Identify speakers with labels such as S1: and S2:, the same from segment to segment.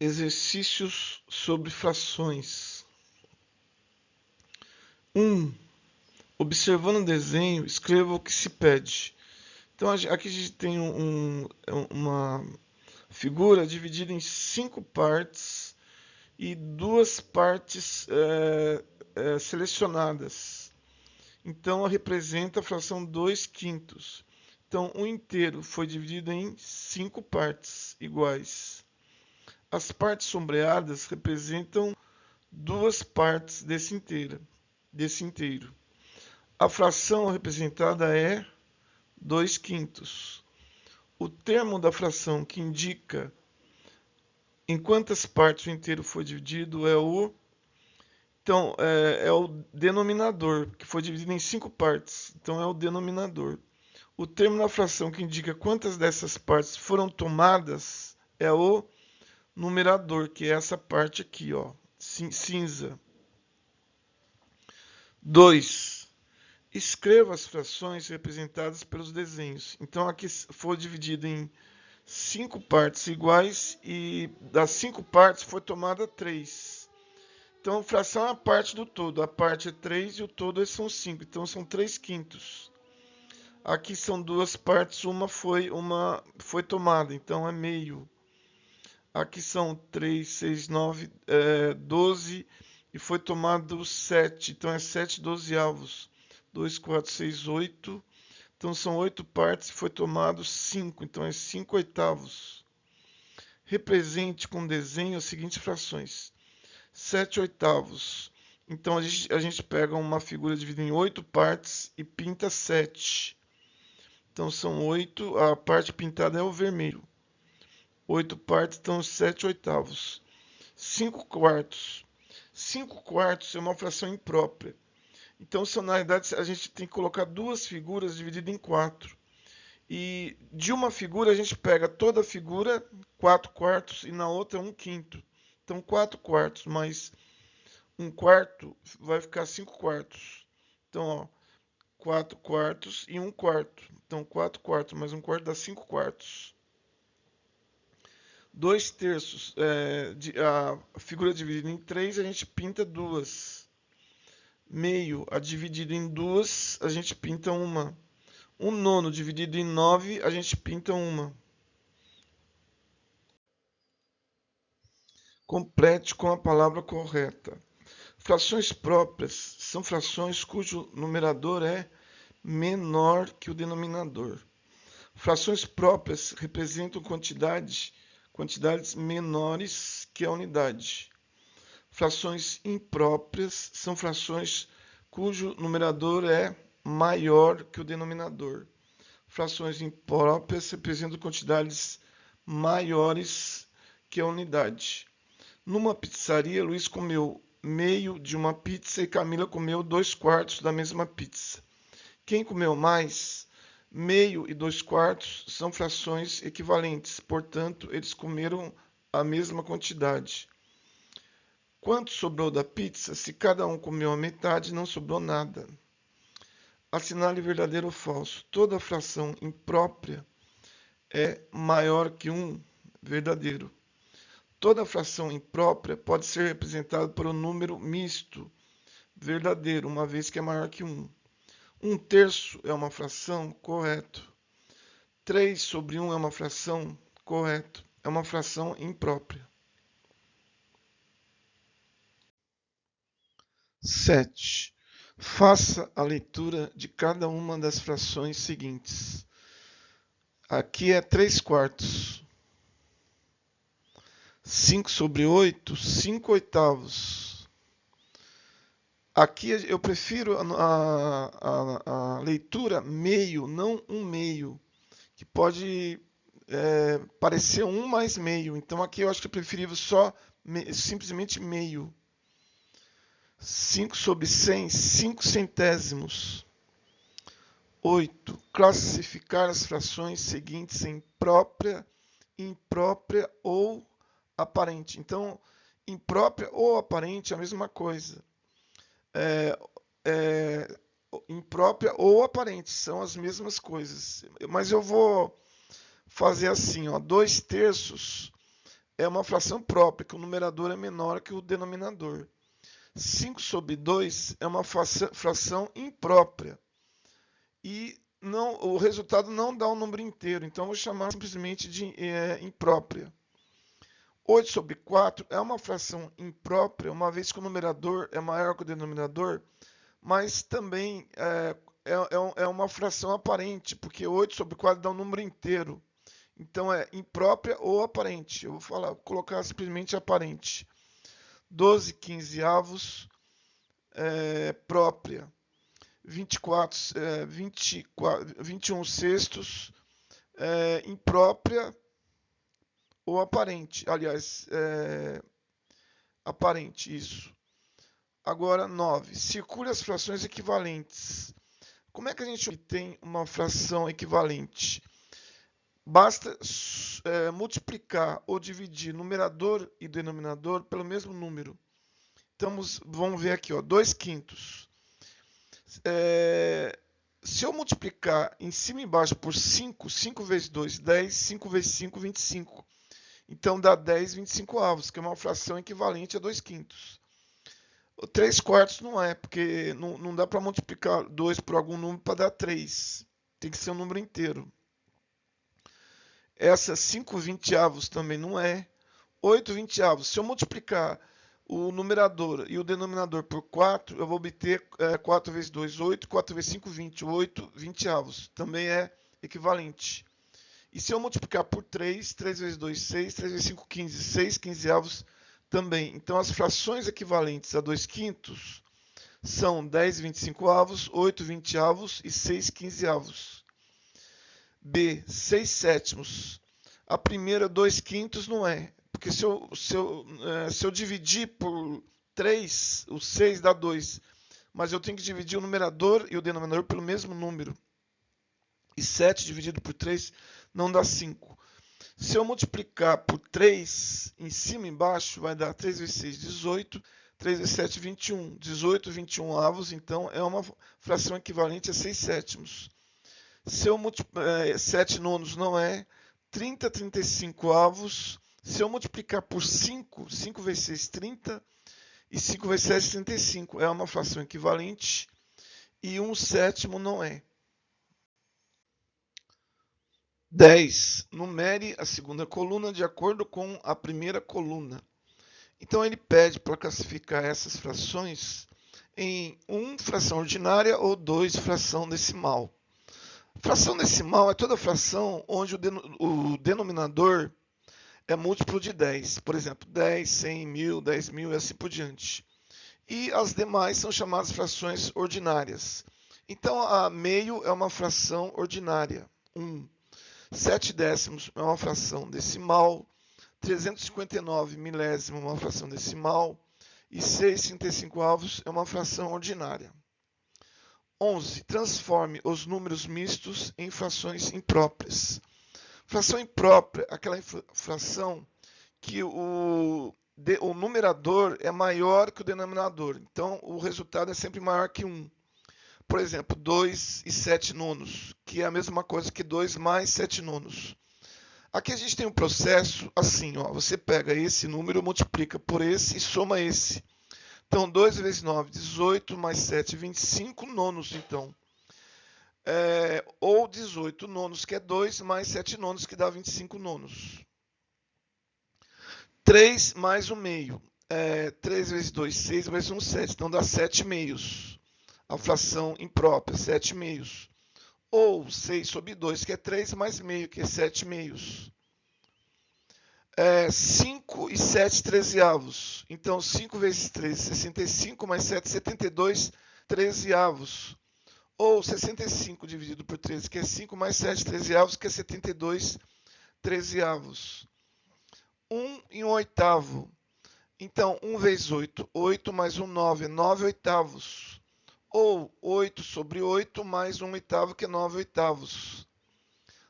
S1: Exercícios sobre frações. 1. Observando o desenho, escreva o que se pede. Então, aqui a gente tem uma figura dividida em 5 partes e 2 partes selecionadas. Então, ela representa a fração 2/5. Então, o inteiro foi dividido em 5 partes iguais. As partes sombreadas representam 2 partes desse inteiro. A fração representada é 2/5. O termo da fração que indica em quantas partes o inteiro foi dividido é o denominador, que foi dividido em 5 partes. Então é o denominador. O termo da fração que indica quantas dessas partes foram tomadas é o numerador, que é essa parte aqui, ó, cinza. 2. Escreva as frações representadas pelos desenhos. Então aqui foi dividido em 5 partes iguais e das 5 partes foi tomada 3. Então fração é a parte do todo. A parte é 3 e o todo são 5. Então são 3/5. Aqui são 2 partes, uma foi tomada, então é meio. Aqui são 3, 6, 9, 12 e foi tomado 7. Então é 7/12. 2, 4, 6, 8. Então são 8 partes e foi tomado 5. Então é 5/8. Represente com desenho as seguintes frações. 7/8. Então a gente pega uma figura dividida em 8 partes e pinta 7. Então são 8, a parte pintada é o vermelho. 8 partes, então 7/8. 5/4. 5/4 é uma fração imprópria. Então, na realidade, a gente tem que colocar 2 figuras divididas em 4. E de uma figura a gente pega toda a figura, 4/4, e na outra 1/5. Então 4/4 mais 1/4 vai ficar 5/4. Então, ó, 4/4 e 1/4. Então 4/4 mais 1/4 dá 5/4. 2/3, a figura dividida em 3, a gente pinta 2. Meio, a dividida em 2, a gente pinta uma. 1/9 dividido em 9, a gente pinta uma. Complete com a palavra correta. Frações próprias são frações cujo numerador é menor que o denominador. Frações próprias representam quantidades menores que a unidade. Frações impróprias são frações cujo numerador é maior que o denominador. Frações impróprias representam quantidades maiores que a unidade. Numa pizzaria, Luiz comeu meio de uma pizza e Camila comeu 2/4 da mesma pizza. Quem comeu mais? Meio e 2/4 são frações equivalentes, portanto, eles comeram a mesma quantidade. Quanto sobrou da pizza? Se cada um comeu a metade, não sobrou nada. Assinale verdadeiro ou falso. Toda fração imprópria é maior que 1, verdadeiro. Toda fração imprópria pode ser representada por um número misto, verdadeiro, uma vez que é maior que 1. 1/3 é uma fração, correto. 3/1 é uma fração, correto. É uma fração imprópria. 7. Faça a leitura de cada uma das frações seguintes. Aqui é 3/4. 5/8, 5/8. Aqui eu prefiro a leitura meio, não 1/2, que pode parecer 1 mais meio. Então aqui eu acho que é preferível só simplesmente meio. 5/100, 5 centésimos. 8. Classificar as frações seguintes em própria, imprópria ou aparente. Então, imprópria ou aparente é a mesma coisa. Imprópria ou aparente são as mesmas coisas. Mas eu vou fazer assim, ó, 2/3 é uma fração própria, que o numerador é menor que o denominador. 5 sobre 2 é uma fração imprópria. E não, o resultado não dá um número inteiro, então eu vou chamar simplesmente de imprópria. 8 sobre 4 é uma fração imprópria, uma vez que o numerador é maior que o denominador, mas também é uma fração aparente, porque 8 sobre 4 dá um número inteiro. Então é imprópria ou aparente. Eu vou colocar simplesmente aparente. 12 quinzeavos própria. 21 sextos imprópria ou aparente. Aliás, aparente, isso. Agora, 9. Circule as frações equivalentes. Como é que a gente obtém uma fração equivalente? Basta multiplicar ou dividir numerador e denominador pelo mesmo número. Então, vamos ver aqui, 2 quintos. Se eu multiplicar em cima e embaixo por 5, 5 vezes 2, 10, 5 vezes 5, 25. Então, dá 10 25avos, que é uma fração equivalente a 2 quintos. 3 quartos não é, porque não dá para multiplicar 2 por algum número para dar 3. Tem que ser um número inteiro. Essa 5 vinteavos também não é. 8 vinteavos. Se eu multiplicar o numerador e o denominador por 4, eu vou obter 4 vezes 2, 8, 4 vezes 5, 20. 8 vinteavos. Também é equivalente. E se eu multiplicar por 3, 3 vezes 2, 6, 3 vezes 5, 15. 6 quinzeavos também. Então, as frações equivalentes a 2 quintos são 10 25avos, 8 20avos e 6 quinzeavos. B, 6 sétimos. A primeira, 2 quintos, não é. Porque se eu dividir por 3, o 6 dá 2. Mas eu tenho que dividir o numerador e o denominador pelo mesmo número. E 7 dividido por 3 não dá 5. Se eu multiplicar por 3 em cima e embaixo, vai dar 3 vezes 6, 18. 3 vezes 7, 21. 18 21avos, então é uma fração equivalente a 6 sétimos. Se eu 7 nonos não é. 30 35avos. Se eu multiplicar por 5, 5 vezes 6, 30. E 5 vezes 7, 35. É uma fração equivalente. E 1 sétimo não é. 10. Numere a segunda coluna de acordo com a primeira coluna. Então, ele pede para classificar essas frações em 1 fração ordinária ou 2 fração decimal. Fração decimal é toda fração onde o denominador é múltiplo de 10. Por exemplo, 10, 100, 1000, 10.000 e assim por diante. E as demais são chamadas frações ordinárias. Então, a meio é uma fração ordinária, 1. 7 décimos é uma fração decimal. 359 milésimos é uma fração decimal. E 6,35avos é uma fração ordinária. 11. Transforme os números mistos em frações impróprias. Fração imprópria é aquela fração que o numerador é maior que o denominador. Então, o resultado é sempre maior que 1. Por exemplo, 2 e 7 nonos, que é a mesma coisa que 2 mais 7 nonos. Aqui a gente tem um processo assim, você pega esse número, multiplica por esse e soma esse. Então, 2 vezes 9, 18, mais 7, 25 nonos, então. Ou 18 nonos, que é 2, mais 7 nonos, que dá 25 nonos. 3 mais 1 meio. 3 vezes 2, 6 vezes 1, 7. Então, dá 7 meios. A fração imprópria, 7 meios. Ou 6 sobre 2, que é 3 mais meio, que é 7 meios. 5 e 7 trezeavos. Então, 5 vezes 3, 65, mais 7, 72 trezeavos. Ou 65 dividido por 13, que é 5, mais 7 trezeavos, que é 72 trezeavos. 1 e 1 oitavo. Então, 1 vezes 8, 8 mais 1, 9, 9 oitavos. Ou 8 sobre 8 mais 1 oitavo, que é 9 oitavos.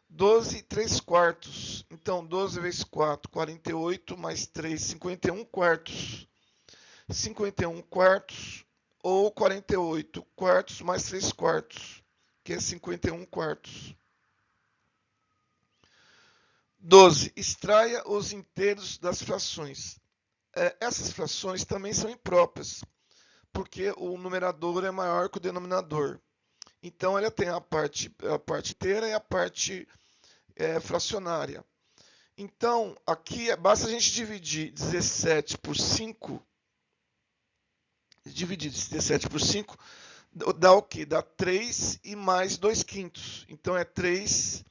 S1: 12 e 3 quartos. Então, 12 vezes 4, 48, mais 3, 51 quartos. 51 quartos, ou 48 quartos mais 3 quartos, que é 51 quartos. 12. Extraia os inteiros das frações. Essas frações também são impróprias, porque o numerador é maior que o denominador. Então, ela tem a parte inteira e a parte fracionária. Então, aqui basta a gente dividir 17 por 5. Dividir 17 por 5 dá o quê? Dá 3 e mais 2 quintos. Então, é 3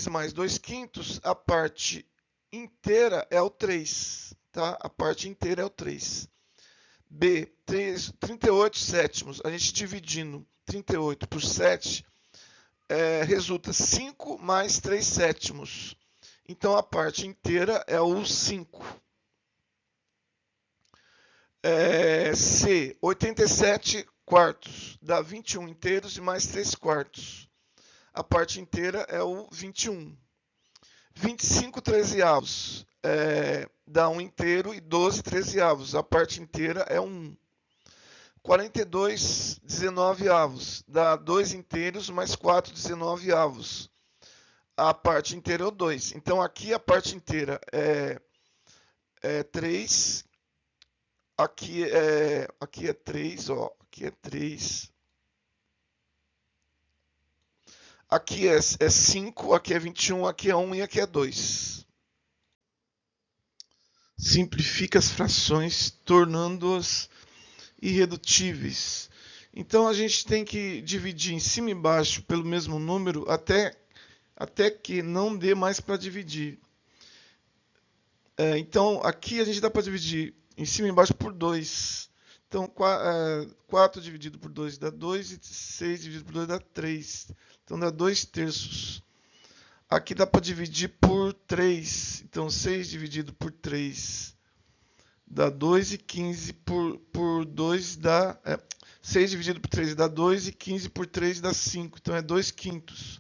S1: mais 2 quintos. A parte inteira é o 3. Tá? A parte inteira é o 3. B, 38 sétimos. A gente dividindo 38 por 7, resulta 5 mais 3 sétimos. Então, a parte inteira é o 5. C, 87 quartos. Dá 21 inteiros e mais 3 quartos. A parte inteira é o 21. 25 trezeavos. Dá 1 inteiro e 12 trezeavos. A parte inteira é 1. 42 19avos. Dá 2 inteiros mais 4 19avos. A parte inteira é o 2. Então, aqui a parte inteira é 3. Aqui é 3, ó. Aqui é 3. Aqui é 5, aqui é 21, aqui é 1 e aqui é 2. Simplifica as frações, tornando-as irredutíveis. Então, a gente tem que dividir em cima e embaixo pelo mesmo número até que não dê mais para dividir. Então, aqui a gente dá para dividir em cima e embaixo por 2. Então, 4 dividido por 2 dá 2 e 6 dividido por 2 dá 3. Então, dá 2 terços. Aqui dá para dividir por 3. Então, 6 dividido por 3 dá 2 e 15 por 2 dá... 6 dividido por 3 dá 2 e 15 por 3 dá 5. Então, é 2 quintos.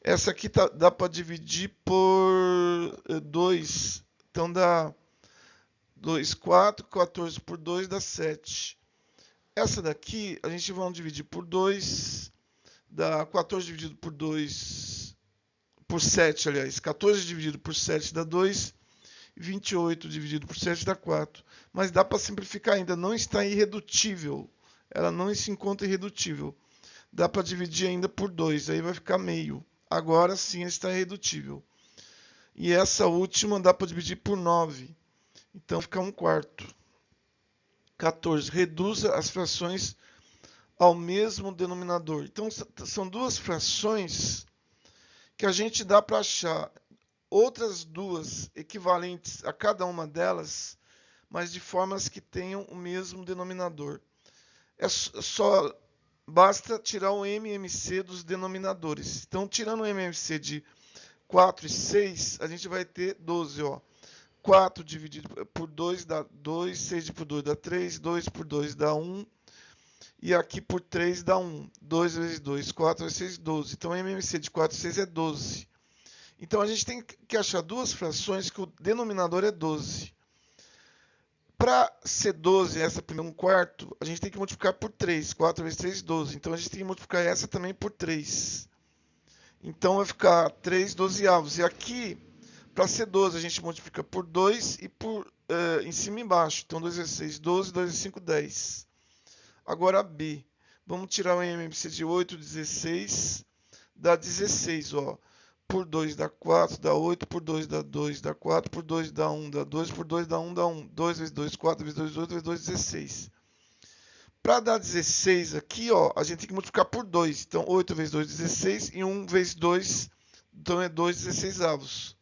S1: Essa aqui dá para dividir por 2. Então, dá 2, 4, 14 por 2 dá 7. Essa daqui, a gente vai dividir por 2, dá 14 dividido por 2, por 7, aliás. 14 dividido por 7 dá 2, 28 dividido por 7 dá 4. Mas dá para simplificar ainda, não está irredutível. Ela não se encontra irredutível. Dá para dividir ainda por 2, aí vai ficar meio. Agora sim está irredutível. E essa última dá para dividir por 9. Então fica 1 quarto. 14. Reduza as frações ao mesmo denominador. Então são duas frações que a gente dá para achar outras duas equivalentes a cada uma delas, mas de formas que tenham o mesmo denominador. Só basta tirar o MMC dos denominadores. Então, tirando o MMC de 4 e 6, a gente vai ter 12, ó. 4 dividido por 2 dá 2, 6 por 2 dá 3, 2 por 2 dá 1, e aqui por 3 dá 1. 2 vezes 2, 4 vezes 6, 12. Então, o MMC de 4 e 6 é 12. Então, a gente tem que achar duas frações que o denominador é 12. Para ser 12, essa primeira 1 quarto, a gente tem que multiplicar por 3. 4 vezes 3, 12. Então, a gente tem que multiplicar essa também por 3. Então, vai ficar 3 dozeavos. E aqui, para ser 12, a gente multiplica por 2 e por em cima e embaixo. Então, 2 vezes 6, 12. 2 vezes 5, 10. Agora, B. Vamos tirar o MMC de 8, 16. Dá 16, ó. Por 2 dá 4, dá 8, por 2 dá 2, dá 4, por 2 dá 1, dá 2, por 2 dá 1, dá 1. 2 vezes 2, 4 vezes 2, 8 vezes 2, 16. Para dar 16 aqui, ó, a gente tem que multiplicar por 2. Então, 8 vezes 2, 16. E 1 vezes 2, então é 2 16avos.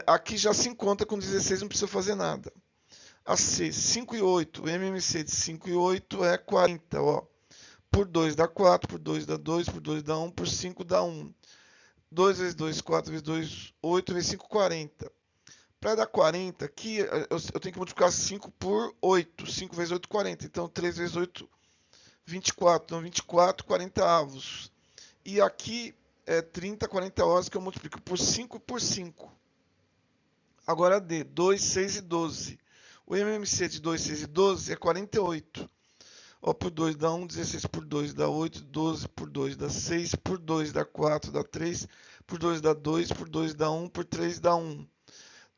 S1: Aqui já se encontra com 16, não precisa fazer nada. A C, 5 e 8. O MMC de 5 e 8 é 40, ó. Por 2 dá 4, por 2 dá 2, por 2 dá 1, por 5 dá 1. 2 vezes 2, 4 vezes 2, 8 vezes 5, 40. Para dar 40, aqui eu tenho que multiplicar 5 por 8. 5 vezes 8, 40. Então, 3 vezes 8, 24. Então, 24, 40 avos. E aqui é 30, 40 horas que eu multiplico por 5 por 5. Agora D, 2, 6 e 12. O MMC de 2, 6 e 12 é 48. Ó, por 2 dá 1, 16 por 2 dá 8, 12 por 2 dá 6, por 2 dá 4, dá 3, por 2 dá 2, por 2 dá 1, por 3 dá 1.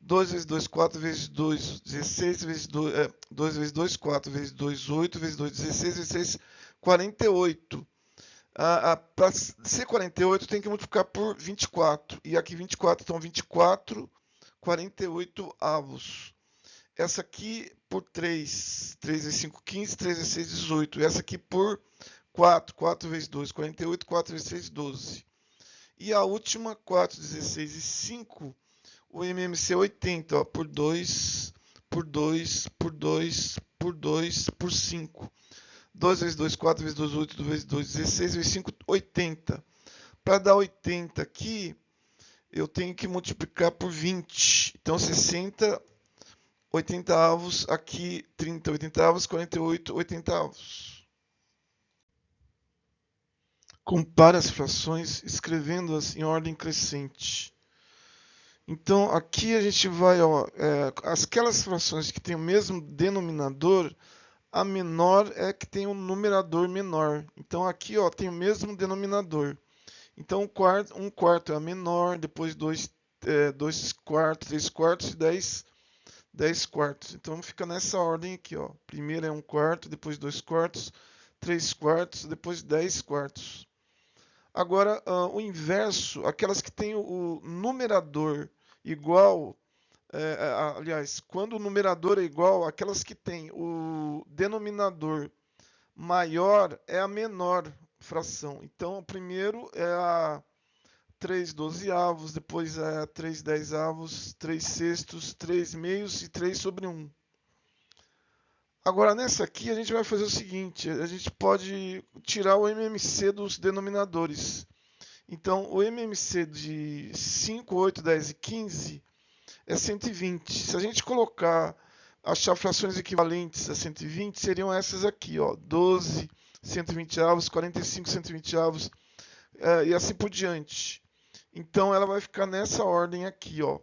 S1: 2 vezes 2, 4 vezes 2, 16 vezes 2, 2 vezes 2, 4 vezes 2, 8 vezes 2, 16 vezes 6, 48. Para ser 48 tem que multiplicar por 24. E aqui 24, então 24, 48 avos. Essa aqui por 3, 3 vezes 5, 15, 3 vezes 6, 18. E essa aqui por 4, 4 vezes 2, 48, 4 vezes 6, 12. E a última, 4, 16 e 5, o MMC 80, ó, por 2, por 2, por 2, por 2, por 5. 2 vezes 2, 4 vezes 2, 8 vezes 2, 16 vezes 5, 80. Para dar 80 aqui, eu tenho que multiplicar por 20. Então, 60, 80 avos, aqui 30, 80 avos, 48, 80 avos. Compare as frações escrevendo-as em ordem crescente. Então, aqui a gente vai, ó, aquelas frações que têm o mesmo denominador, a menor é que tem um numerador menor. Então, aqui ó, tem o mesmo denominador. Então, um quarto é a menor, depois 2 quartos, 3 quartos e 10 quartos. Então, fica nessa ordem aqui. Ó. Primeiro é 1 quarto, depois 2 quartos, 3 quartos, depois 10 quartos. Agora, o inverso, aquelas que têm o numerador igual, aliás, quando o numerador é igual, aquelas que têm o denominador maior é a menor fração. Então, o primeiro é a 3 dozeavos, depois é a 3 dezavos, 3 sextos, 3 meios e 3 sobre 1. Agora, nessa aqui, a gente vai fazer o seguinte, a gente pode tirar o MMC dos denominadores. Então, o MMC de 5, 8, 10 e 15 é 120. Se a gente achar frações equivalentes a 120, seriam essas aqui, ó, 12, 120 avos, 45, 120 avos, e assim por diante. Então, ela vai ficar nessa ordem aqui, ó.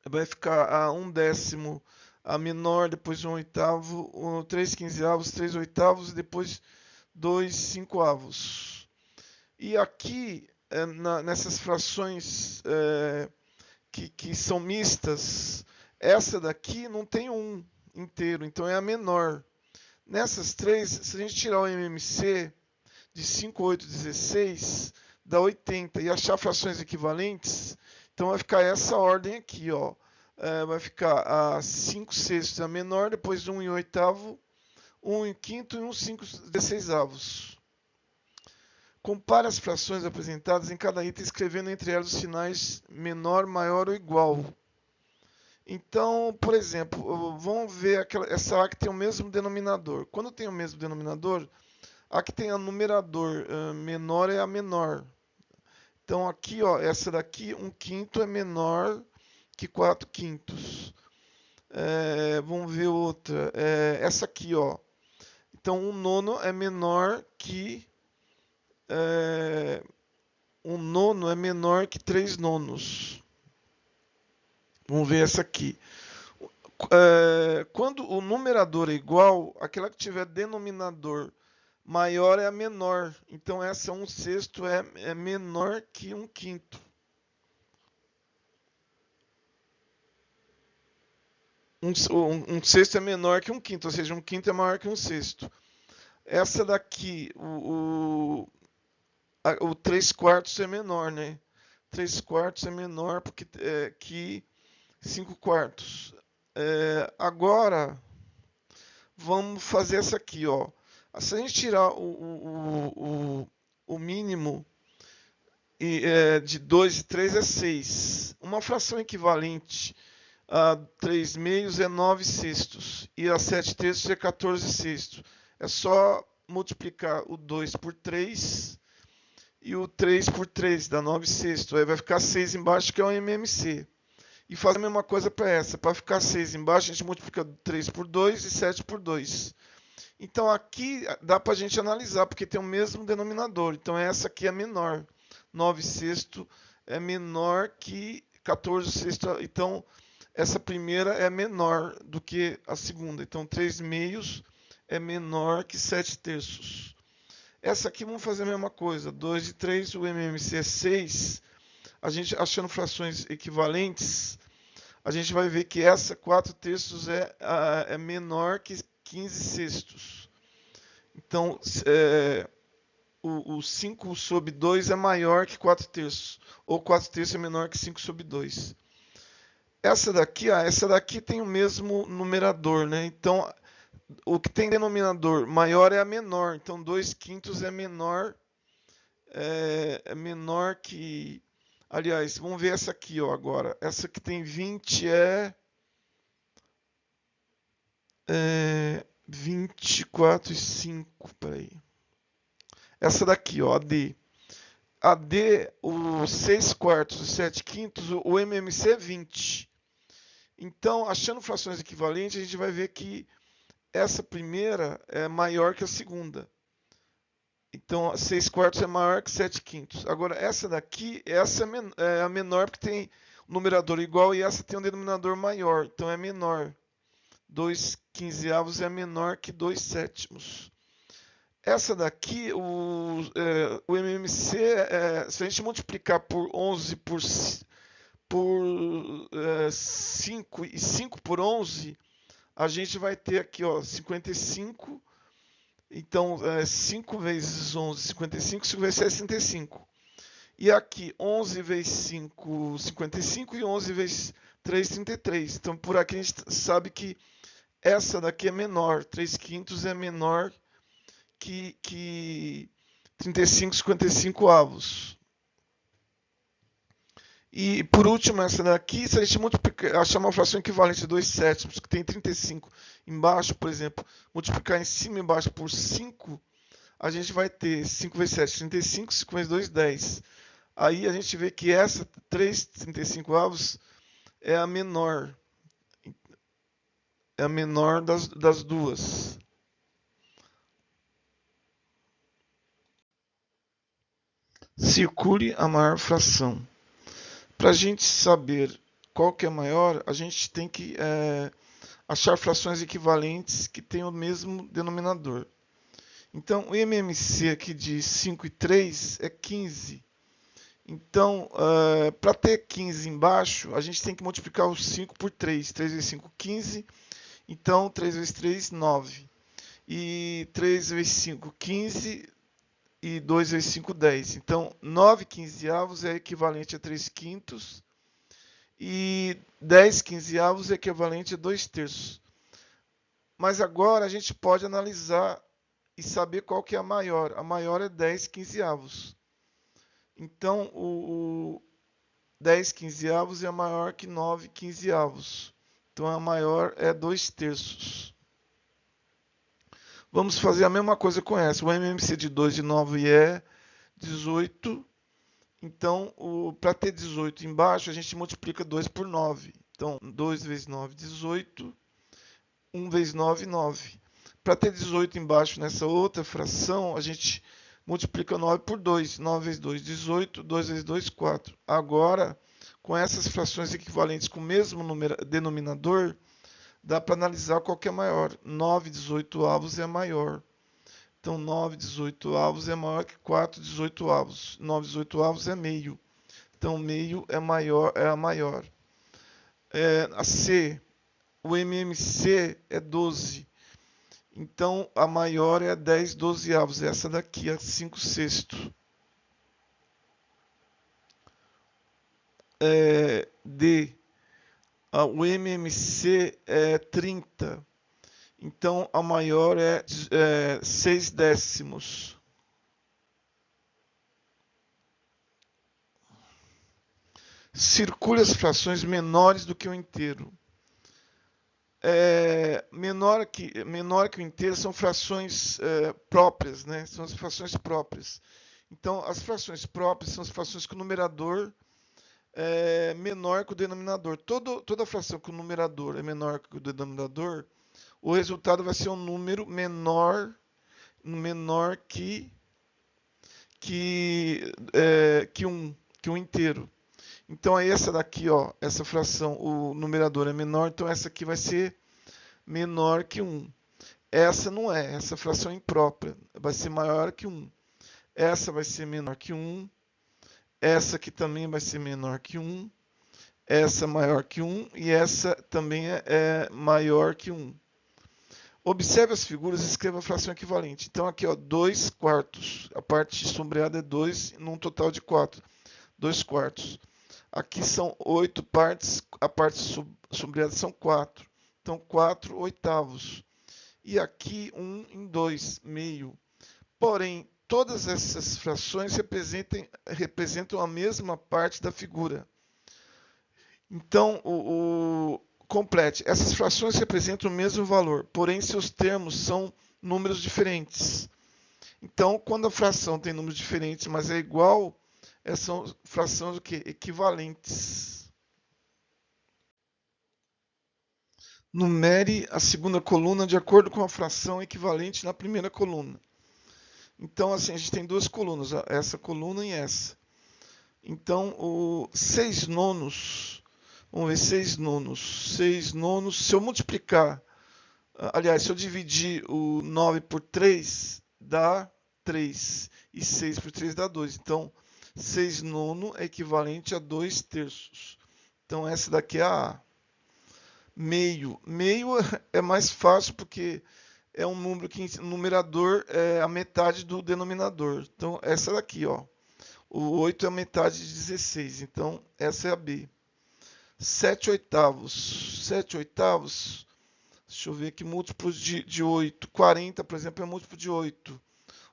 S1: Vai ficar a 1/10 a menor, depois 1/8, 3 quinzeavos, 3 oitavos e depois 2 cincoavos. E aqui, nessas frações que são mistas, essa daqui não tem um inteiro, então é a menor. Nessas três, se a gente tirar o MMC de 5, 8, 16, dá 80. E achar frações equivalentes, então vai ficar essa ordem aqui, ó. Vai ficar a 5 sextos a menor, depois 1 em oitavo, 1 em quinto e 1 5 dezesseisavos. Compare as frações apresentadas em cada item, escrevendo entre elas os sinais menor, maior ou igual. Então, por exemplo, vamos ver essa A que tem o mesmo denominador. Quando tem o mesmo denominador, a que tem o numerador menor é a menor. Então, aqui, ó, essa daqui, 1 quinto é menor que 4 quintos. Vamos ver outra. Essa aqui, ó. Então, 1 nono é menor que... 1 nono é menor que 3 nonos. Vamos ver essa aqui. Quando o numerador é igual, aquela que tiver denominador maior é a menor. Então, essa 1 sexto é menor que 1 quinto. Um sexto é menor que 1 quinto, ou seja, 1 quinto é maior que 1 sexto. Essa daqui, o 3 quartos é menor, né? 3 quartos é menor que 5 quartos. Agora, vamos fazer essa aqui, ó. Se a gente tirar o mínimo de 2 e 3 é 6. Uma fração equivalente a 3 meios é 9 sextos. E a 7 terços é 14 sextos. É só multiplicar o 2 por 3 e o 3 por 3, dá 9 sextos. Aí vai ficar 6 embaixo, que é o MMC. E faz a mesma coisa para essa. Para ficar 6 embaixo, a gente multiplica 3 por 2 e 7 por 2. Então aqui dá para a gente analisar, porque tem o mesmo denominador. Então essa aqui é menor. 9 sexto é menor que 14 sexto. Então essa primeira é menor do que a segunda. Então 3 meios é menor que 7 terços. Essa aqui vamos fazer a mesma coisa. 2 de 3, o MMC é 6. A gente achando frações equivalentes, a gente vai ver que essa 4 terços é menor que 15 sextos. Então, o 5 sobre 2 é maior que 4 terços. Ou 4 terços é menor que 5 sobre 2. Essa daqui tem o mesmo numerador, né? Então, o que tem denominador maior é a menor. Então, 2 quintos é menor que... Aliás, vamos ver essa aqui, ó, agora. Essa que tem 20 é 24 e 5. Peraí. Essa daqui, ó, a D. A D, o 6 quartos e 7 quintos, o MMC é 20. Então, achando frações equivalentes, a gente vai ver que essa primeira é maior que a segunda. Então, 6 quartos é maior que 7 quintos. Agora, essa daqui, essa é a menor porque tem um numerador igual e essa tem um denominador maior. Então, é menor. 2 quinzeavos é menor que 2 sétimos. Essa daqui, o MMC, se a gente multiplicar por 11 por 5 e 5 por 11, a gente vai ter aqui, ó, 55. Então, 5 vezes 11, 55, 5 vezes 7, 65. E aqui, 11 vezes 5, 55 e 11 vezes 3, 33. Então, por aqui a gente sabe que essa daqui é menor. 3 quintos é menor que 35, 55 avos. E, por último, essa daqui, se a gente achar uma fração equivalente a 2 sétimos, que tem 35 embaixo, por exemplo, multiplicar em cima e embaixo por 5, a gente vai ter 5 vezes 7, 35, 5 vezes 2, 10. Aí a gente vê que essa 3,35 avos é a menor. É a menor das duas. Circule a maior fração. Para a gente saber qual que é maior, a gente tem que achar frações equivalentes que tenham o mesmo denominador. Então, o MMC aqui de 5 e 3 é 15. Então, para ter 15 embaixo, a gente tem que multiplicar o 5 por 3. 3 vezes 5, 15. Então, 3 vezes 3, 9. E 3 vezes 5, 15. E 2 vezes 5, 10. Então, 9 quinzeavos é equivalente a 3 quintos. E 10 quinzeavos é equivalente a 2 terços. Mas agora a gente pode analisar e saber qual que é a maior. A maior é 10 quinzeavos. Então, o 10 quinzeavos é maior que 9 quinzeavos. Então, a maior é 2 terços. Vamos fazer a mesma coisa com essa. O MMC de 2 de 9 é 18. Então, para ter 18 embaixo, a gente multiplica 2 por 9. Então, 2 vezes 9, 18. 1 vezes 9, 9. Para ter 18 embaixo nessa outra fração, a gente multiplica 9 por 2. 9 vezes 2, 18. 2 vezes 2, 4. Agora, com essas frações equivalentes com o mesmo denominador, dá para analisar qual que é maior. 9 18avos é maior. Então, 9 18avos é maior que 4 18avos. 9 18avos é meio. Então, meio é a maior. A C, o MMC é 12. Então, a maior é 10 dozeavos. Essa daqui é 5 sextos. D, o MMC é 30. Então, a maior é 6 décimos. Circule as frações menores do que o inteiro. Menor que o inteiro são frações próprias, né? São as frações próprias. Então, as frações próprias são as frações que o numerador é menor que o denominador. Toda fração que o numerador é menor que o denominador, o resultado vai ser um número menor que um inteiro. Então, é essa daqui, ó, essa fração, o numerador é menor, então essa aqui vai ser menor que 1. Essa não é, essa fração é imprópria, vai ser maior que 1. essa vai ser menor que 1, essa aqui também vai ser menor que 1, essa maior que 1 e essa também é maior que 1. Observe as figuras e escreva a fração equivalente. Então aqui, ó, 2 quartos. A parte sombreada é 2, num total de 4. 2 quartos. Aqui são 8 partes, a parte sombreada são 4. Então 4 oitavos. E aqui 1 em 2, meio. Porém, todas essas frações representam a mesma parte da figura. Então, complete. Essas frações representam o mesmo valor, porém seus termos são números diferentes. Então, quando a fração tem números diferentes, mas é igual, são frações equivalentes. Numere a segunda coluna de acordo com a fração equivalente na primeira coluna. Então, assim, a gente tem duas colunas, essa coluna e essa. Então, o 6 nonos, vamos ver, 6 nonos. 6 nonos, se eu multiplicar, aliás, se eu dividir o 9 por 3, dá 3. E 6 por 3 dá 2. Então, 6 nono é equivalente a 2 terços. Então, essa daqui é a A. Meio. Meio é mais fácil porque é um número que o numerador é a metade do denominador. Então, essa daqui, ó. O 8 é a metade de 16. Então, essa é a B. 7 oitavos. 7 oitavos. Deixa eu ver aqui, múltiplos de 8. 40, por exemplo, é múltiplo de 8.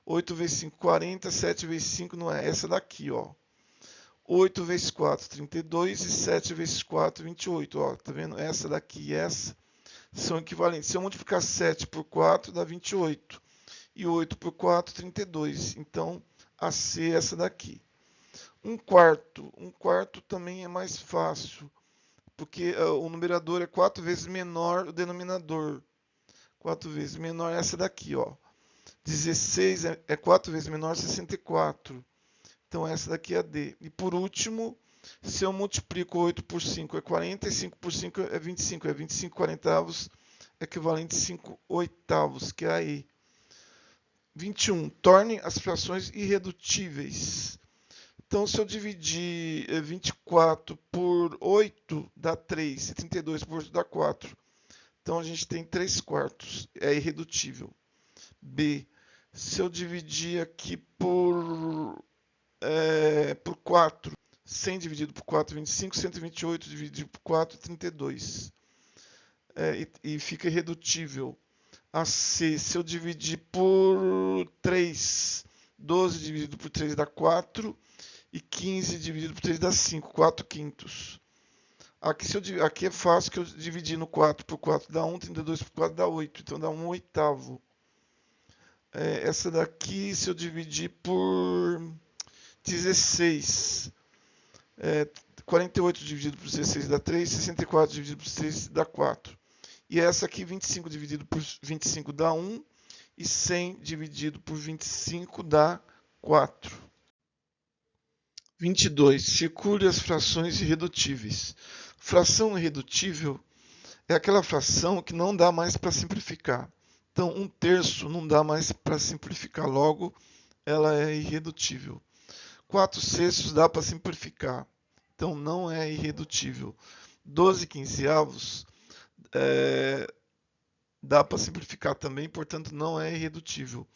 S1: 8 vezes 5, 40. 7 vezes 5 não é essa daqui, ó. 8 vezes 4, 32. E 7 vezes 4, 28. Ó, tá vendo? Essa daqui e essa são equivalentes. Se eu multiplicar 7 por 4, dá 28. E 8 por 4, 32. Então, a C é essa daqui. 1/4. 1/4 também é mais fácil, porque o numerador é 4 vezes menor o denominador. 4 vezes menor essa daqui, ó. 16 é 4 vezes menor 64. Então essa daqui é a D. E por último, se eu multiplico 8 por 5 é 40, e 5 por 5 é 25. É 25 quarentavos, equivalente a 5 oitavos, que é a E. 21. Torne as frações irredutíveis. Então, se eu dividir 24 por 8, dá 3. E 32 por 8 dá 4. Então, a gente tem 3 quartos. É irredutível. B. Se eu dividir aqui por 4, 100 dividido por 4, 25. 128 dividido por 4, 32. E fica irredutível. A C. Se eu dividir por 3, 12 dividido por 3 dá 4. E 15 dividido por 3 dá 5, 4 quintos. Aqui é fácil que eu dividir no 4 por 4 dá 1, 32 por 4 dá 8, então dá 1 oitavo. Essa daqui, se eu dividir por 16, 48 dividido por 16 dá 3, 64 dividido por 6 dá 4. E essa aqui, 25 dividido por 25 dá 1, e 100 dividido por 25 dá 4. 22. Circule as frações irredutíveis. Fração irredutível é aquela fração que não dá mais para simplificar. Então, 1/3 não dá mais para simplificar, logo ela é irredutível. 4/6 dá para simplificar, então não é irredutível. 12/15 dá para simplificar também, portanto não é irredutível.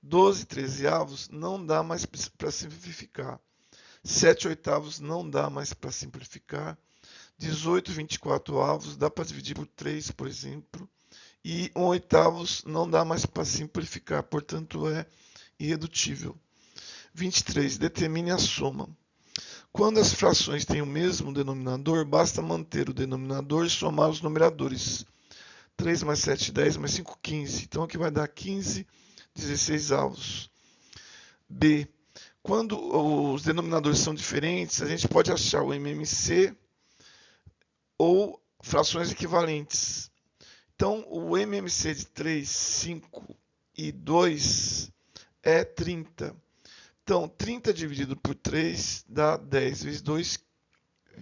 S1: 12/13 não dá mais para simplificar. 7 oitavos não dá mais para simplificar. 18/24 dá para dividir por 3, por exemplo. E 1 oitavos não dá mais para simplificar, portanto é irredutível. 23. Determine a soma. Quando as frações têm o mesmo denominador, basta manter o denominador e somar os numeradores. 3 mais 7, 10, mais 5, 15. Então aqui vai dar 15 16avos. B. Quando os denominadores são diferentes, a gente pode achar o MMC ou frações equivalentes. Então, o MMC de 3, 5 e 2 é 30. Então, 30 dividido por 3 dá 10 vezes 2,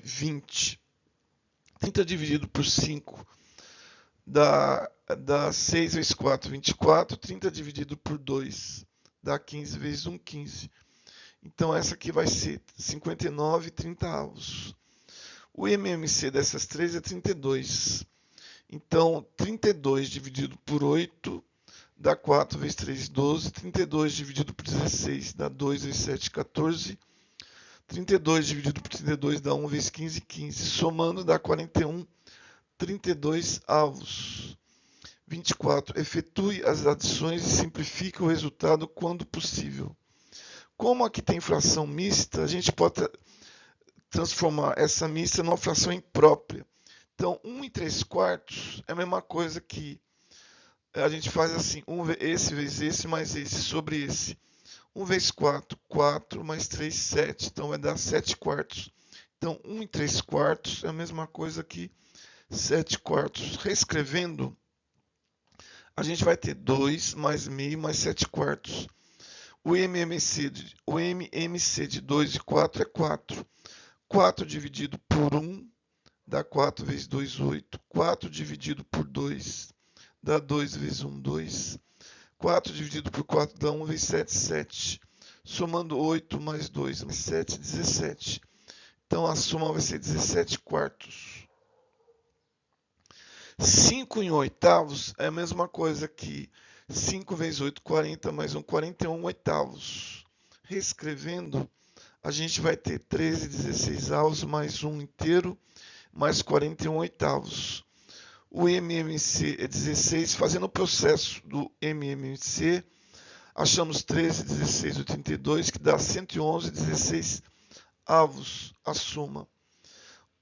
S1: 20. 30 dividido por 5 dá 6 vezes 4, 24. 30 dividido por 2 dá 15 vezes 1, 15. Então, essa aqui vai ser 59,30. O MMC dessas três é 32. Então, 32 dividido por 8 dá 4 vezes 3, 12. 32 dividido por 16 dá 2 vezes 7, 14. 32 dividido por 32 dá 1 vezes 15, 15. Somando dá 41, 32 avos. 24. Efetue as adições e simplifique o resultado quando possível. Como aqui tem fração mista, a gente pode transformar essa mista numa fração imprópria. Então, 1 e 3 quartos é a mesma coisa que a gente faz assim, esse vezes esse mais esse sobre esse. 1 vezes 4, 4 mais 3, 7. Então, vai dar 7 quartos. Então, 1 e 3 quartos é a mesma coisa que 7 quartos. Reescrevendo, a gente vai ter 2 mais meio mais 7 quartos. O MMC de 2 e 4 é 4. 4 dividido por 1 dá 4 vezes 2, 8. 4 dividido por 2 dá 2 vezes 1, 2. 4 dividido por 4 dá 1 vezes 7, 7. Somando 8 mais 2 mais 7, 17. Então a soma vai ser 17 quartos. 5 em oitavos é a mesma coisa que 5 vezes 8, 40, mais 1, 41 oitavos. Reescrevendo, a gente vai ter 13, 16 avos, mais 1 inteiro, mais 41 oitavos. O MMC é 16. Fazendo o processo do MMC, achamos 13, 16, 82, que dá 111, 16 avos a soma.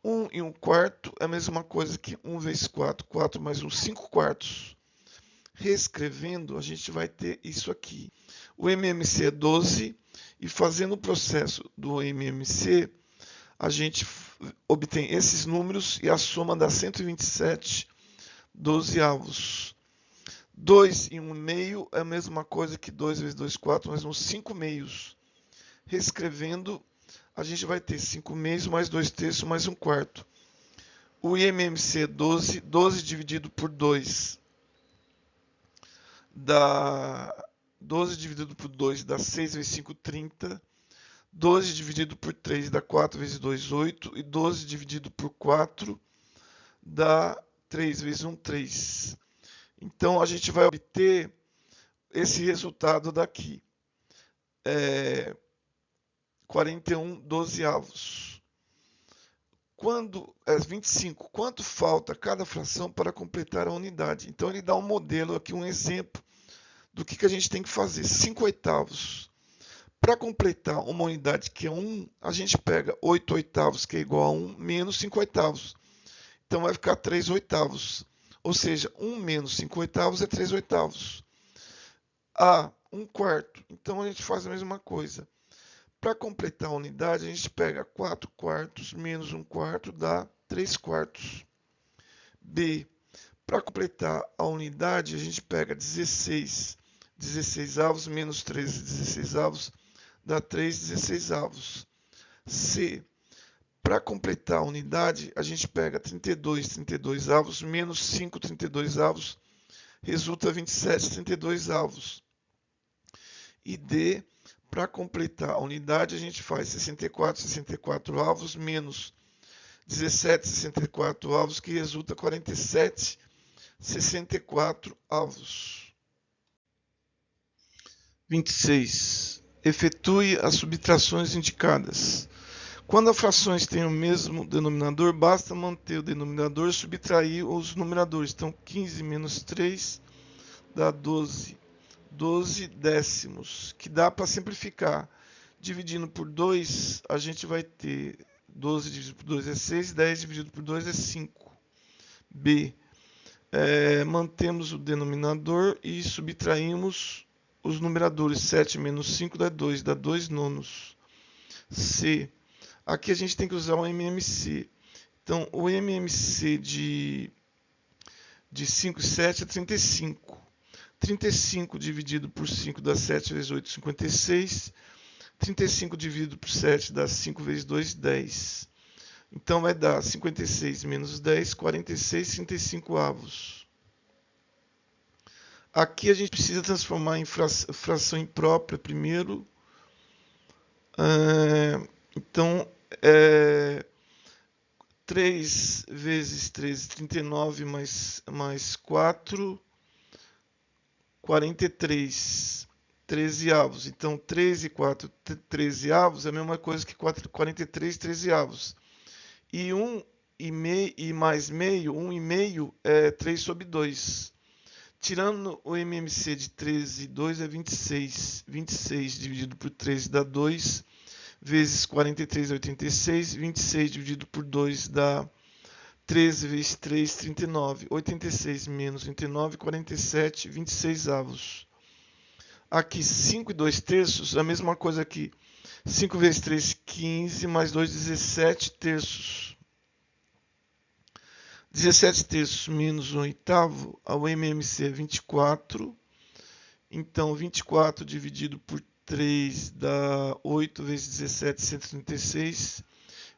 S1: 1 e 1 quarto é a mesma coisa que 1 vezes 4, 4 mais 1, 5 quartos. Reescrevendo, a gente vai ter isso aqui. O MMC é 12, e fazendo o processo do MMC, a gente obtém esses números e a soma dá 127 dozeavos. 2 e 1 meio é a mesma coisa que 2 vezes 2, 4, mais 1, 5 meios. Reescrevendo, a gente vai ter 5 meios mais 2 terços mais 1 quarto. O MMC é 12. 12 dividido por 2 dá 12 dividido por 2 dá 6 vezes 5, 30. 12 dividido por 3 dá 4 vezes 2, 8. E 12 dividido por 4 dá 3 vezes 1, 3. Então, a gente vai obter esse resultado daqui. 41 dozeavos. Quando 25, quanto falta cada fração para completar a unidade? Então, ele dá um modelo aqui, um exemplo do que a gente tem que fazer. 5 oitavos. Para completar uma unidade que é 1, a gente pega 8 oitavos, que é igual a 1, menos 5 oitavos. Então, vai ficar 3 oitavos. Ou seja, 1 menos 5 oitavos é 3 oitavos. A, 1 quarto. Então, a gente faz a mesma coisa. Para completar a unidade, a gente pega 4 quartos menos 1 quarto, dá 3 quartos. B, para completar a unidade, a gente pega 16 avos menos 13 16 avos, dá 3 16 avos. C, para completar a unidade, a gente pega 32 avos menos 5 32 avos, resulta 27 32 avos. E D, para completar a unidade, a gente faz 64 avos menos 17 64 avos, que resulta 47 64 avos. 26. Efetue as subtrações indicadas. Quando as frações têm o mesmo denominador, basta manter o denominador e subtrair os numeradores. Então, 15 menos 3 dá 12. 12 décimos, que dá para simplificar. Dividindo por 2, a gente vai ter 12 dividido por 2 é 6, 10 dividido por 2 é 5. B. Mantemos o denominador e subtraímos os numeradores. 7 menos 5 dá 2, dá 2 nonos. C. Aqui a gente tem que usar o MMC. Então, o MMC de 5 e 7 é 35. 35 dividido por 5 dá 7 vezes 8, 56. 35 dividido por 7 dá 5 vezes 2, 10. Então, vai dar 56 menos 10, 46, 35 avos. Aqui a gente precisa transformar em fração imprópria primeiro. Então, 3 vezes 13, 39, mais 4, 43, 13 avos. Então, 3 e 4, 13 avos é a mesma coisa que 43, 13 avos. E 1 e mais meio, 1 e meio é 3 sobre 2. Tirando o MMC de 13 e 2 é 26. 26 dividido por 13 dá 2, vezes 43 é 86. 26 dividido por 2 dá 13 vezes 3, 39. 86 menos 39, 47, 26 avos. Aqui 5 e 2 terços, a mesma coisa aqui. 5 vezes 3, 15, mais 2, 17 terços. 17 terços menos 1 oitavo, o MMC é 24. Então, 24 dividido por 3 dá 8 vezes 17, 136.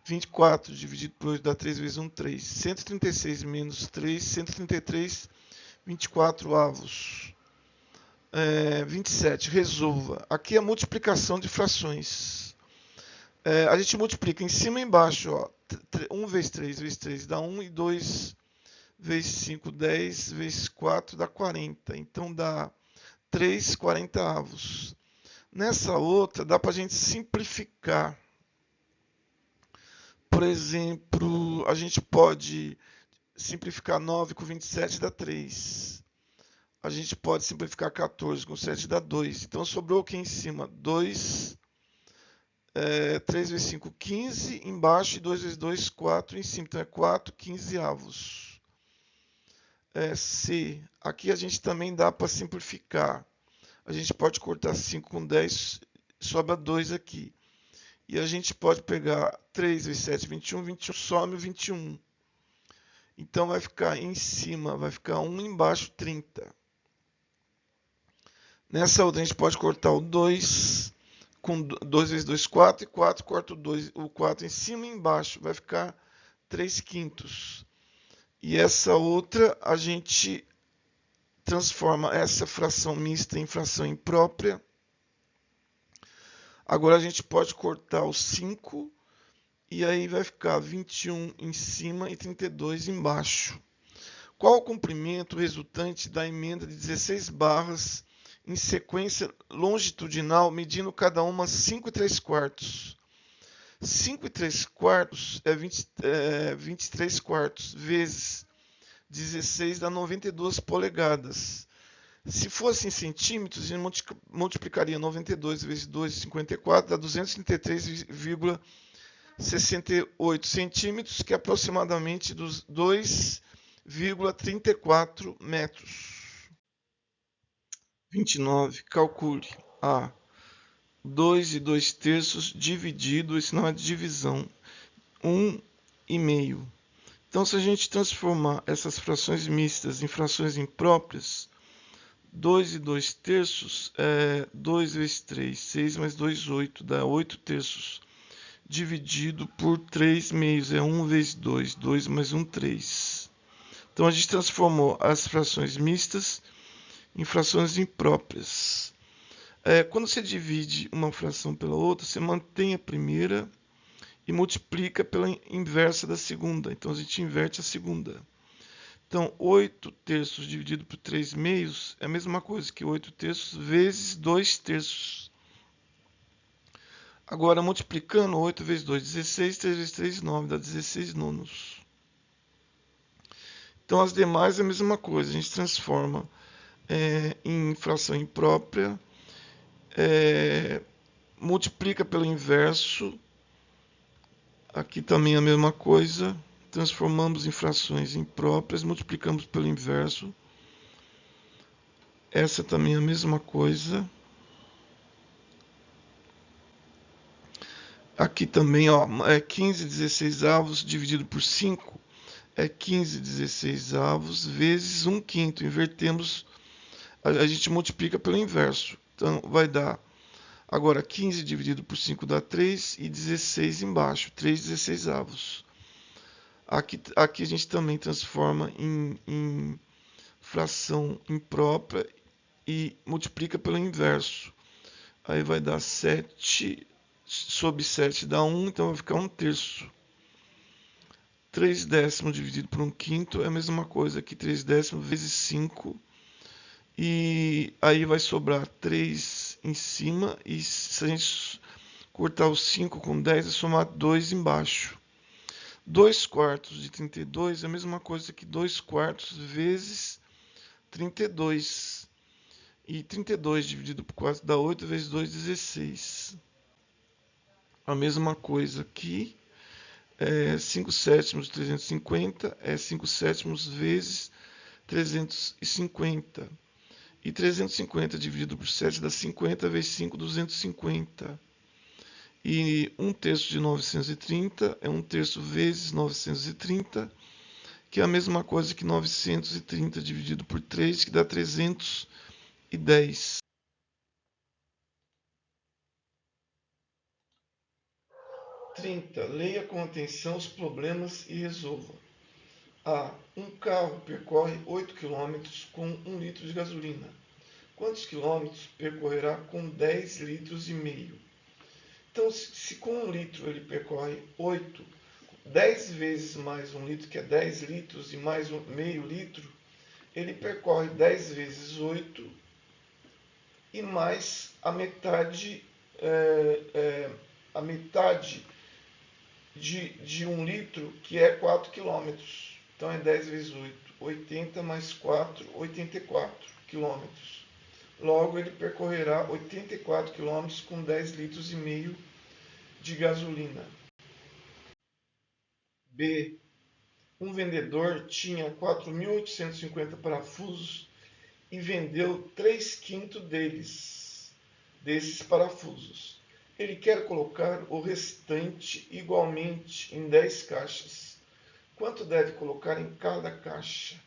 S1: 24 dividido por 8 dá 3 vezes 1, 3. 136 menos 3, 133, 24 avos. 27, resolva. Aqui é a multiplicação de frações. A gente multiplica em cima e embaixo. Ó. 1 vezes 3 vezes 3 dá 1 e 2 vezes 5, 10 vezes 4 dá 40. Então dá 3, 40 avos. Nessa outra dá para a gente simplificar. Por exemplo, a gente pode simplificar 9 com 27 dá 3. A gente pode simplificar 14 com 7 dá 2. Então sobrou aqui em cima 2, 3 vezes 5, 15 embaixo e 2 vezes 2, 4 em cima. Então é 4, 15 avos. C. Aqui a gente também dá para simplificar. A gente pode cortar 5 com 10, sobra 2 aqui. E a gente pode pegar 3 vezes 7, 21, 21, some o 21. Então vai ficar em cima, vai ficar 1 embaixo, 30. Nessa outra a gente pode cortar o 2, com 2 vezes 2, 4, e 4, corta o 4 em cima e embaixo, vai ficar 3 quintos. E essa outra a gente transforma essa fração mista em fração imprópria. Agora a gente pode cortar o 5 e aí vai ficar 21 em cima e 32 embaixo. Qual o comprimento resultante da emenda de 16 barras em sequência longitudinal, medindo cada uma 5 e 3 quartos? 5 e 3 quartos é 23 quartos, vezes 16 dá 92 polegadas. Se fosse em centímetros, a gente multiplicaria 92 vezes 2, 54, dá 233,68 centímetros, que é aproximadamente dos 2,34 metros. 29. Calcule. A. 2 e 2 terços dividido, esse não é de divisão, 1 e meio. Então, se a gente transformar essas frações mistas em frações impróprias, 2 e 2 terços é 2 vezes 3, 6 mais 2, 8, dá 8 terços. Dividido por 3 meios, é 1 vezes 2, 2 mais 1, 3. Então, a gente transformou as frações mistas em frações impróprias. Quando você divide uma fração pela outra, você mantém a primeira e multiplica pela inversa da segunda. Então, a gente inverte a segunda. Então, 8 terços dividido por 3 meios é a mesma coisa que 8 terços vezes 2 terços. Agora, multiplicando 8 vezes 2, 16, 3 vezes 3, 9, dá 16 nonos. Então, as demais é a mesma coisa, a gente transforma em fração imprópria, multiplica pelo inverso, aqui também a mesma coisa, transformamos em frações impróprias, multiplicamos pelo inverso, essa também é a mesma coisa. Aqui também, ó, 15 16 avos dividido por 5 é 15 16 avos vezes 1 quinto. Invertemos, a gente multiplica pelo inverso. Então, vai dar, agora 15 dividido por 5 dá 3 e 16 embaixo, 3 16 avos. Aqui a gente também transforma em fração imprópria e multiplica pelo inverso. Aí vai dar 7 sobre 7 dá 1, então vai ficar 1/3. 3 décimos dividido por 1/5 é a mesma coisa que 3 décimos vezes 5. E aí vai sobrar 3 em cima. E se a gente cortar o 5 com 10, é somar 2 embaixo. 2 quartos de 32 é a mesma coisa que 2 quartos vezes 32. E 32 dividido por 4 dá 8, vezes 2, 16. A mesma coisa aqui. 5 sétimos de 350 é 5 sétimos vezes 350. E 350 dividido por 7 dá 50 vezes 5, 250. E 1/3 de 930 é 1/3 vezes 930, que é a mesma coisa que 930 dividido por 3, que dá 310. Leia com atenção os problemas e resolva. A. Um carro percorre 8 km com 1 litro de gasolina. Quantos quilômetros percorrerá com 10 litros e meio? Então, se com 1 litro ele percorre 8, 10 vezes mais 1 litro, que é 10 litros, e mais meio litro, ele percorre 10 vezes 8 e mais a metade, de 1 litro, que é 4 quilômetros. Então é 10 vezes 8, 80 mais 4, 84 quilômetros. Logo, ele percorrerá 84 quilômetros com 10 litros e meio de gasolina. B. Um vendedor tinha 4.850 parafusos e vendeu 3/5 desses parafusos. Ele quer colocar o restante igualmente em 10 caixas. Quanto deve colocar em cada caixa?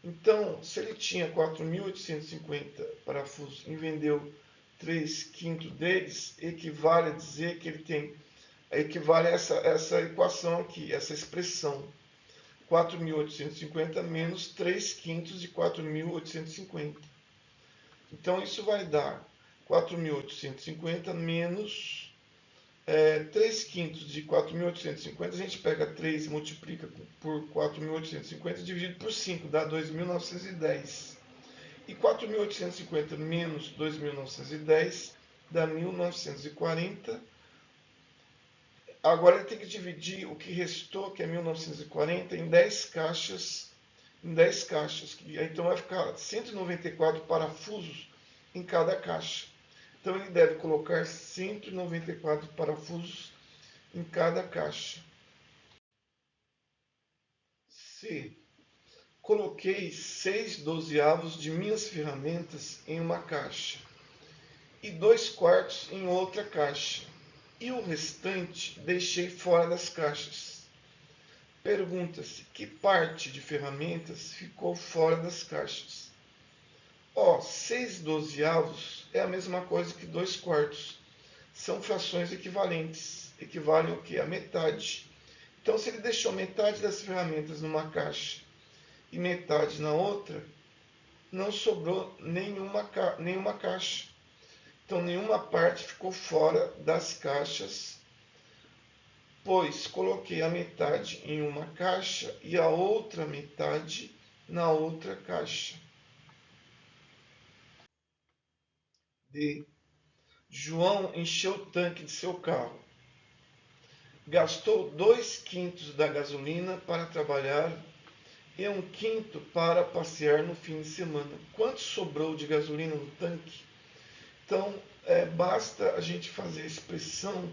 S1: Então, se ele tinha 4.850 parafusos e vendeu 3/5 deles, equivale a dizer que ele tem, equivale a essa equação aqui, essa expressão. 4.850 menos 3/5 de 4.850. Então, isso vai dar 4.850 menos 3/5 de 4.850. A gente pega 3 e multiplica por 4.850 dividido por 5, dá 2.910. E 4.850 menos 2.910 dá 1.940. Agora ele tem que dividir o que restou, que é 1.940, em 10 caixas. Então vai ficar 194 parafusos em cada caixa. Então ele deve colocar 194 parafusos em cada caixa. C. Coloquei 6 dozeavos de minhas ferramentas em uma caixa e 2/4 em outra caixa, e o restante deixei fora das caixas. Pergunta-se que parte de ferramentas ficou fora das caixas. 6 dozeavos é a mesma coisa que 2/4. São frações equivalentes. Equivalem ao que? A metade. Então, se ele deixou metade das ferramentas numa caixa e metade na outra, não sobrou nenhuma caixa. Então, nenhuma parte ficou fora das caixas, pois coloquei a metade em uma caixa e a outra metade na outra caixa. D. João encheu o tanque de seu carro. Gastou 2/5 da gasolina para trabalhar e 1/5 para passear no fim de semana. Quanto sobrou de gasolina no tanque? Então, basta a gente fazer a expressão.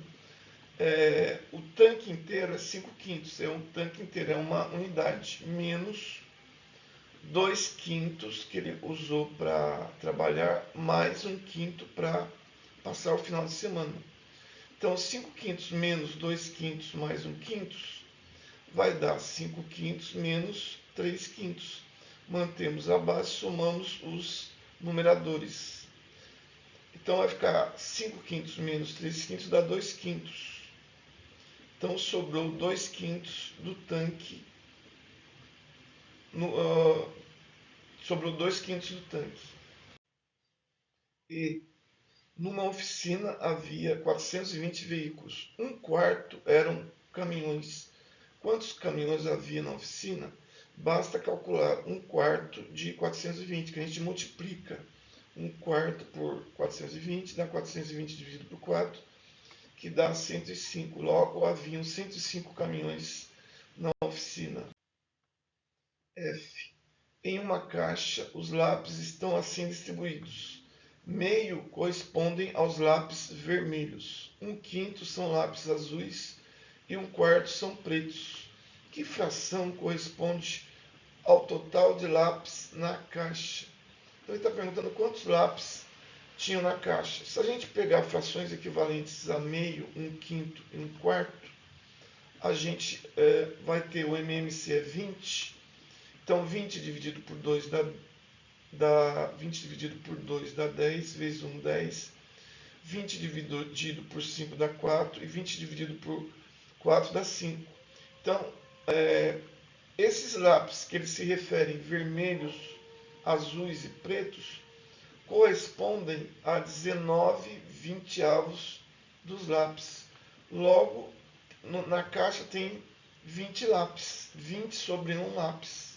S1: O tanque inteiro é 5/5, é um tanque inteiro, é uma unidade, menos 2/5 que ele usou para trabalhar, mais 1/5 para passar o final de semana. Então, 5/5 menos 2/5 mais 1/5 vai dar 5/5 menos 3/5. Mantemos a base, somamos os numeradores. Então, vai ficar 5/5 menos 3/5 dá 2/5. Então, sobrou 2/5 do tanque. Sobrou 2/5 do tanque. e numa oficina havia 420 veículos. Um quarto eram caminhões. Quantos caminhões havia na oficina? Basta calcular um quarto de 420, que a gente multiplica um quarto por 420, dá 420 dividido por 4, que dá 105. Logo, haviam 105 caminhões na oficina. F. Em uma caixa, os lápis estão assim distribuídos. Meio correspondem aos lápis vermelhos, um quinto são lápis azuis e um quarto são pretos. Que fração corresponde ao total de lápis na caixa? Então ele está perguntando quantos lápis tinham na caixa. Se a gente pegar frações equivalentes a meio, um quinto e um quarto, a gente vai ter o MMC é 20. Então 20 dividido por 2 dá 20 dividido por 2 dá 10, vezes 1, 10. 20 dividido por 5 dá 4, e 20 dividido por 4 dá 5. Então, esses lápis que eles se referem vermelhos, azuis e pretos, correspondem a 19 vinteavos dos lápis. Logo, na caixa tem 20 lápis, 20 sobre 1 lápis.